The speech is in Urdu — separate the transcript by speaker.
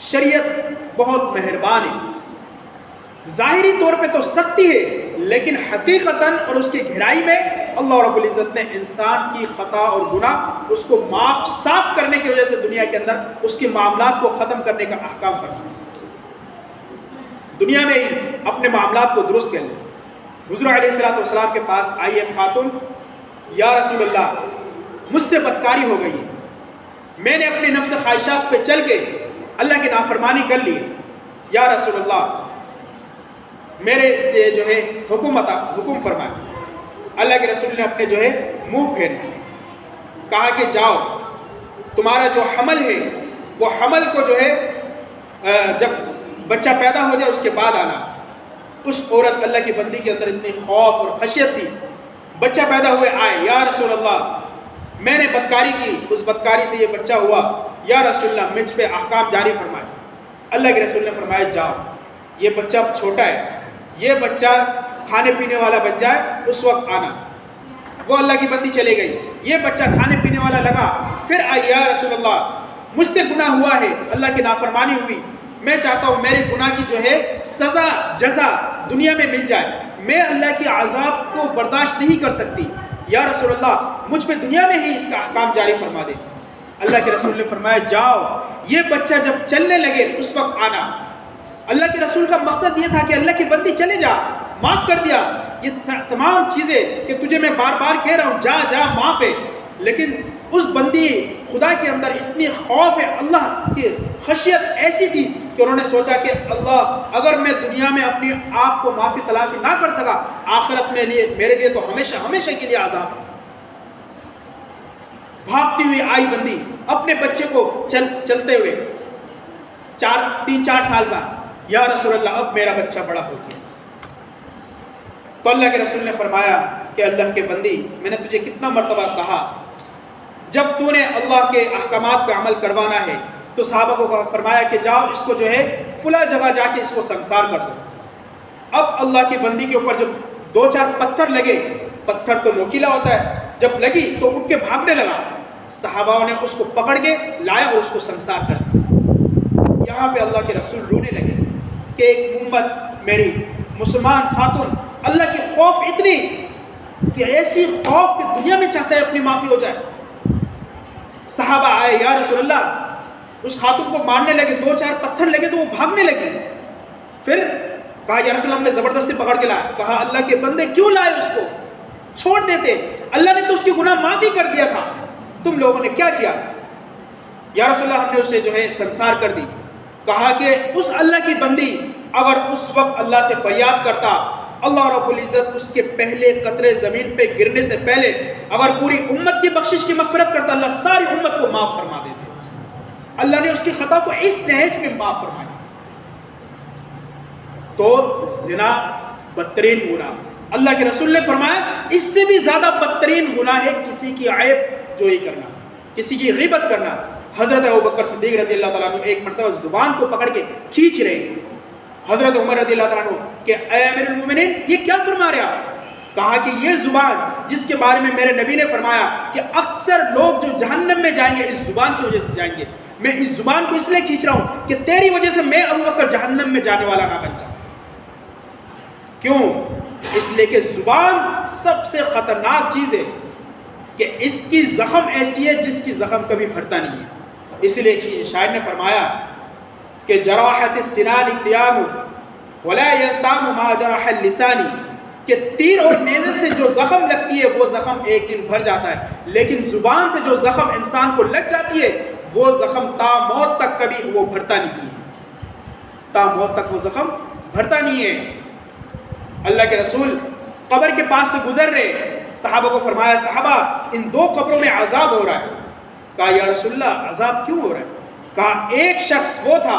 Speaker 1: شریعت بہت مہربان ہے. ظاہری طور پہ تو سختی ہے لیکن حقیقتاً اور اس کی گہرائی میں اللہ رب العزت نے انسان کی خطا اور گناہ اس کو صاف کرنے کی وجہ سے دنیا کے اندر اس کے معاملات کو ختم کرنے کا احکام فرمایا. دنیا میں ہی اپنے معاملات کو درست کر لیں. حضور علیہ السلام کے پاس آئی ایک خاتون, یا رسول اللہ مجھ سے بدکاری ہو گئی ہے, میں نے اپنے نفس خواہشات پہ چل کے اللہ کی نافرمانی کر لی, یا رسول اللہ میرے جو ہے حکم فرمائے. اللہ کے رسول نے اپنے جو ہے منہ پھیر کہا کہ جاؤ تمہارا جو حمل ہے وہ حمل کو جو ہے جب بچہ پیدا ہو جائے اس کے بعد آنا. اس عورت اللہ کی بندی کے اندر اتنی خوف اور خشیت تھی, بچہ پیدا ہوئے آئے, یا رسول اللہ میں نے بدکاری کی, اس بدکاری سے یہ بچہ ہوا, یا رسول اللہ مجھ پہ احکام جاری فرمائے. اللہ کے رسول نے فرمایا جاؤ یہ بچہ چھوٹا ہے, یہ بچہ کھانے پینے والا بن جائے اس وقت آنا. وہ اللہ کی بندی چلے گئی, یہ بچہ کھانے پینے والا لگا, پھر آئی, یا رسول اللہ مجھ سے گناہ ہوا ہے, اللہ کی نافرمانی ہوئی, میں چاہتا ہوں میرے گناہ کی جو ہے سزا جزا دنیا میں مل جائے, میں اللہ کی عذاب کو برداشت نہیں کر سکتی, یا رسول اللہ مجھ پہ دنیا میں ہی اس کا احکام جاری فرما دے. اللہ کے رسول نے فرمایا جاؤ یہ بچہ جب چلنے لگے اس وقت آنا. اللہ کے رسول کا مقصد یہ تھا کہ اللہ کی بندی چلے جا, معاف کر دیا, یہ تمام چیزیں کہ تجھے میں بار بار کہہ رہا ہوں جا جا معاف ہے, لیکن اس بندی خدا کے اندر اتنی خوف ہے, اللہ کی خشیت ایسی تھی کہ انہوں نے سوچا کہ اللہ اگر میں دنیا میں اپنی آپ کو معافی تلافی نہ کر سکا, آخرت میں میرے لیے تو ہمیشہ ہمیشہ کے لیے عذاب ہے. بھاگتی ہوئی آئی بندی اپنے بچے کو چلتے ہوئے 3-4 سال کا, یا رسول اللہ اب میرا بچہ بڑا ہو گیا. تو اللہ کے رسول نے فرمایا کہ اللہ کے بندی میں نے تجھے کتنا مرتبہ کہا جب تو نے اللہ کے احکامات پہ عمل کروانا ہے تو صحابہ کو فرمایا کہ جاؤ اس کو جو ہے فلاں جگہ جا کے اس کو سنسار کر دو. اب اللہ کی بندی کے اوپر جب 2-4 پتھر لگے, پتھر تو نوکیلا ہوتا ہے, جب لگی تو اٹھ کے بھاگنے لگا. صحابہ نے اس کو پکڑ کے لایا اور اس کو سنسار کر دیا. یہاں پہ اللہ کے رسول رونے لگے کہ ایک امت میری مسلمان خاتون اللہ کی خوف اتنی کہ ایسی خوف کہ دنیا میں چاہتا ہے اپنی معافی ہو جائے. صحابہ آئے, یا رسول اللہ اس خاتون کو مارنے لگے, 2-4 پتھر لگے تو وہ بھاگنے لگی. پھر کہا یا رسول اللہ ہم نے زبردستی پکڑ کے لایا. کہا اللہ کے بندے کیوں لائے, اس کو چھوڑ دیتے, اللہ نے تو اس کی گناہ معافی کر دیا تھا, تم لوگوں نے کیا کیا. یا رسول اللہ ہم نے اسے جو ہے سنسار کر دی. کہا کہ اس اللہ کی بندی اگر اس وقت اللہ سے فریاد کرتا, اللہ رب العزت اس کے پہلے قطرے زمین پہ گرنے سے پہلے اگر پوری امت کی بخشش کی مغفرت کرتا, اللہ ساری امت کو معاف فرما دیتے. اللہ نے اس کی خطا کو اس نہج میں معاف فرمایا. تو زنا بدترین گناہ, اللہ کے رسول نے فرمایا اس سے بھی زیادہ بدترین گناہ ہے کسی کی عیب جوئی کرنا, کسی کی غیبت کرنا. حضرت ابوبکر صدیق رضی اللہ تعالیٰ عنہ ایک مرتبہ زبان کو پکڑ کے کھینچ رہے, حضرت عمر رضی اللہ تعالیٰ عنہ کہ اے امیر المومنین یہ کیا فرما رہے آپ. کہا کہ یہ زبان جس کے بارے میں میرے نبی نے فرمایا کہ اکثر لوگ جو جہنم میں جائیں گے اس زبان کی وجہ سے جائیں گے, میں اس زبان کو اس لیے کھینچ رہا ہوں کہ تیری وجہ سے میں ابوبکر جہنم میں جانے والا نہ بن جاؤں. کیوں؟ اس لیے کہ زبان سب سے خطرناک چیز ہے کہ اس کی زخم ایسی ہے جس کی زخم کبھی بھرتا نہیں ہے. اس لیے شاعر نے فرمایا کہ جراحت السنان اقتیام ولا ينتام ما جرح اللسان, کہ تیر اور نیزے سے جو زخم لگتی ہے وہ زخم ایک دن بھر جاتا ہے, لیکن زبان سے جو زخم انسان کو لگ جاتی ہے وہ زخم تا موت تک کبھی وہ بھرتا نہیں ہے, تا موت تک وہ زخم بھرتا نہیں ہے. اللہ کے رسول قبر کے پاس سے گزر رہے, صحابہ کو فرمایا صحابہ ان 2 قبروں میں عذاب ہو رہا ہے. کہا یا رسول اللہ عذاب کیوں ہو رہا ہے. کہا ایک شخص وہ تھا